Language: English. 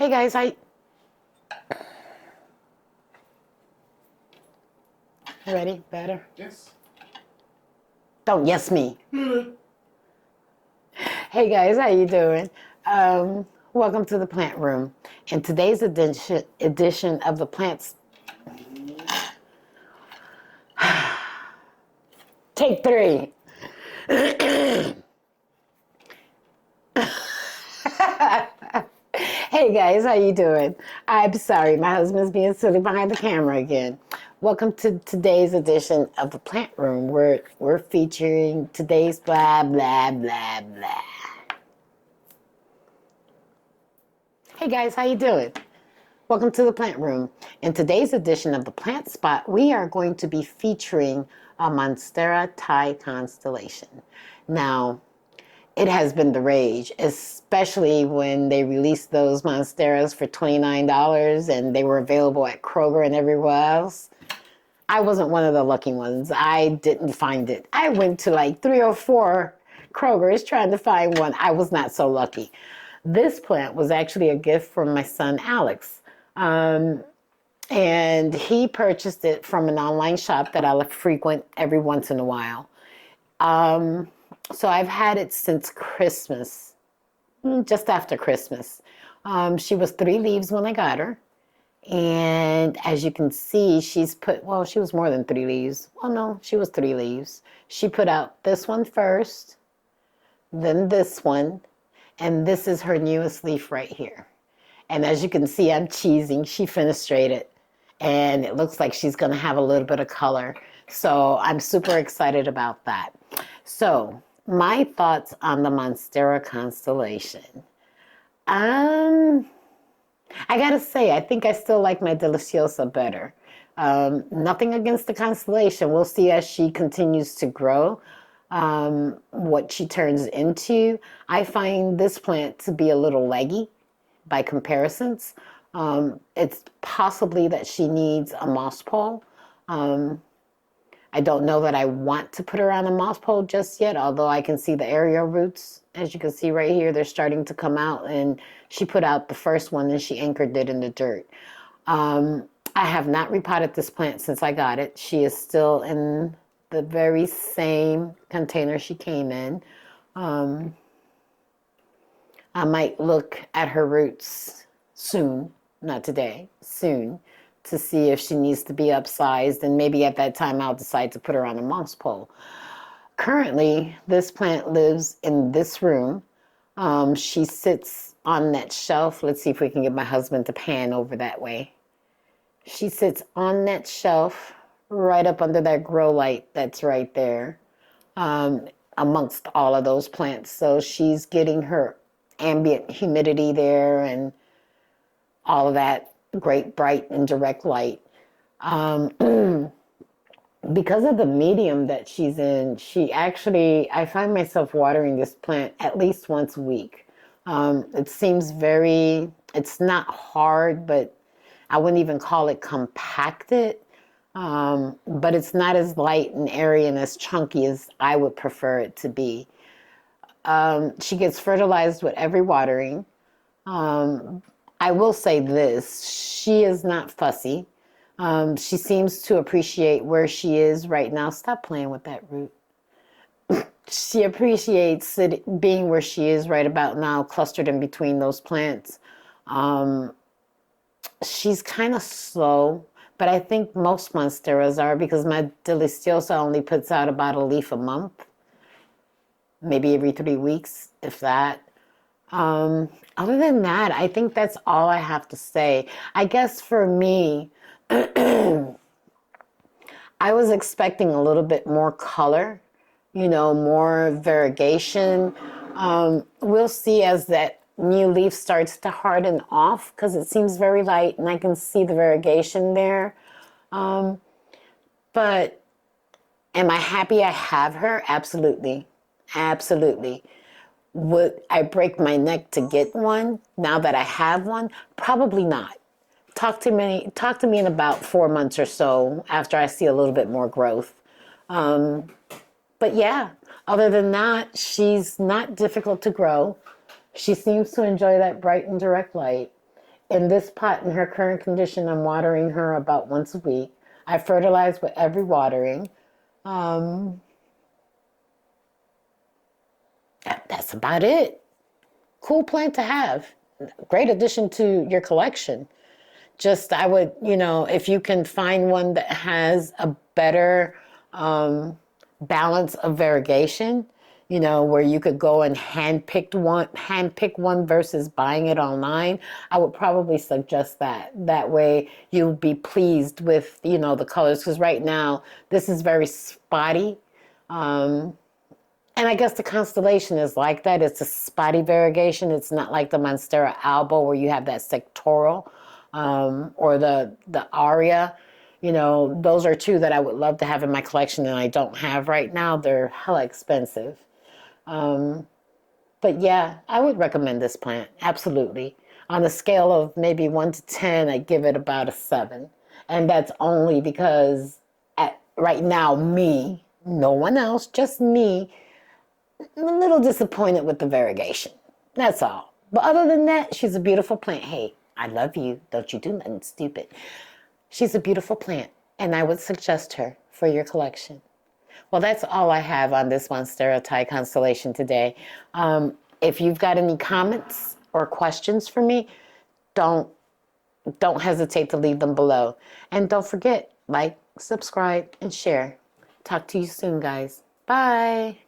Hey guys, ready? Better? Yes. Don't yes me. Hey guys, how you doing? Welcome to the plant room. In today's edition of the plants, take 3. Hey guys, how you doing? I'm sorry, my husband's being silly behind the camera again. Welcome to today's edition of the plant room. We're featuring today's blah blah blah blah. Hey guys, how you doing? Welcome to the plant room. In today's edition of the Plant Spot, we are going to be featuring a Monstera Thai Constellation. Now, it has been the rage, especially when they released those Monsteras for $29 and they were available at Kroger and everywhere else. I wasn't one of the lucky ones. I didn't find it. I went to like 3 or 4 Krogers trying to find one. I was not so lucky. This plant was actually a gift from my son, Alex. And he purchased it from an online shop that I frequent every once in a while. So I've had it since Christmas, just after Christmas. She was 3 leaves when I got her. And as you can see, she's put, well, she was more than 3 leaves. Well, no, she was 3 leaves. She put out this one first, then this one, and this is her newest leaf right here. And as you can see, I'm cheesing. She fenestrated, and it looks like she's going to have a little bit of color. So I'm super excited about that. So my thoughts on the Monstera Constellation. I gotta say, I think I still like my Deliciosa better. Nothing against the Constellation. We'll see as she continues to grow what she turns into. I find this plant to be a little leggy by comparisons. It's possibly that she needs a moss pole. I don't know that I want to put her on a moss pole just yet, although I can see the aerial roots. As you can see right here, they're starting to come out, and she put out the first one and she anchored it in the dirt. I have not repotted this plant since I got it. She is still in the very same container she came in. I might look at her roots soon, not today, soon, to see if she needs to be upsized, and maybe at that time I'll decide to put her on a moss pole. Currently, this plant lives in this room. She sits on that shelf. Let's see if we can get my husband to pan over that way. She sits on that shelf right up under that grow light that's right there, amongst all of those plants. So she's getting her ambient humidity there and all of that great bright and direct light. Because of the medium that she's in, I find myself watering this plant at least once a week. It seems it's not hard, but I wouldn't even call it compacted. But it's not as light and airy and as chunky as I would prefer it to be. She gets fertilized with every watering. I will say this, she is not fussy. She seems to appreciate where she is right now. Stop playing with that root. She appreciates it being where she is right about now, clustered in between those plants. She's kind of slow, but I think most Monsteras are, because my Deliciosa only puts out about a leaf a month, maybe every 3 weeks, if that. Other than that, I think that's all I have to say. I guess for me, I was expecting a little bit more color, more variegation. We'll see as that new leaf starts to harden off, because it seems very light and I can see the variegation there. But am I happy I have her? Absolutely. Absolutely. Would I break my neck to get one now that I have one? Probably not. Talk to me in about 4 months or so after I see a little bit more growth. But yeah, other than that, she's not difficult to grow. She seems to enjoy that bright and direct light. in this pot, in her current condition, I'm watering her about once a week. I fertilize with every watering. Um, that's about it. Cool plant to have. Great addition to your collection. Just, I would, if you can find one that has a better balance of variegation, where you could go and handpick one versus buying it online, I would probably suggest that. That way you'll be pleased with, the colors. Because right now, this is very spotty. And I guess the Constellation is like that. It's a spotty variegation. It's not like the Monstera alba where you have that sectoral, or the aria. Those are two that I would love to have in my collection and I don't have right now. They're hella expensive. But yeah, I would recommend this plant. Absolutely. On a scale of maybe 1 to 10, I give it about a 7. And that's only because right now, me, no one else, just me, I'm a little disappointed with the variegation. That's all. But other than that, she's a beautiful plant. Hey, I love you. Don't you do nothing stupid. She's a beautiful plant, and I would suggest her for your collection. Well, that's all I have on this Monstera Thai Constellation today. If you've got any comments or questions for me, don't hesitate to leave them below. And don't forget, like, subscribe, and share. Talk to you soon, guys. Bye.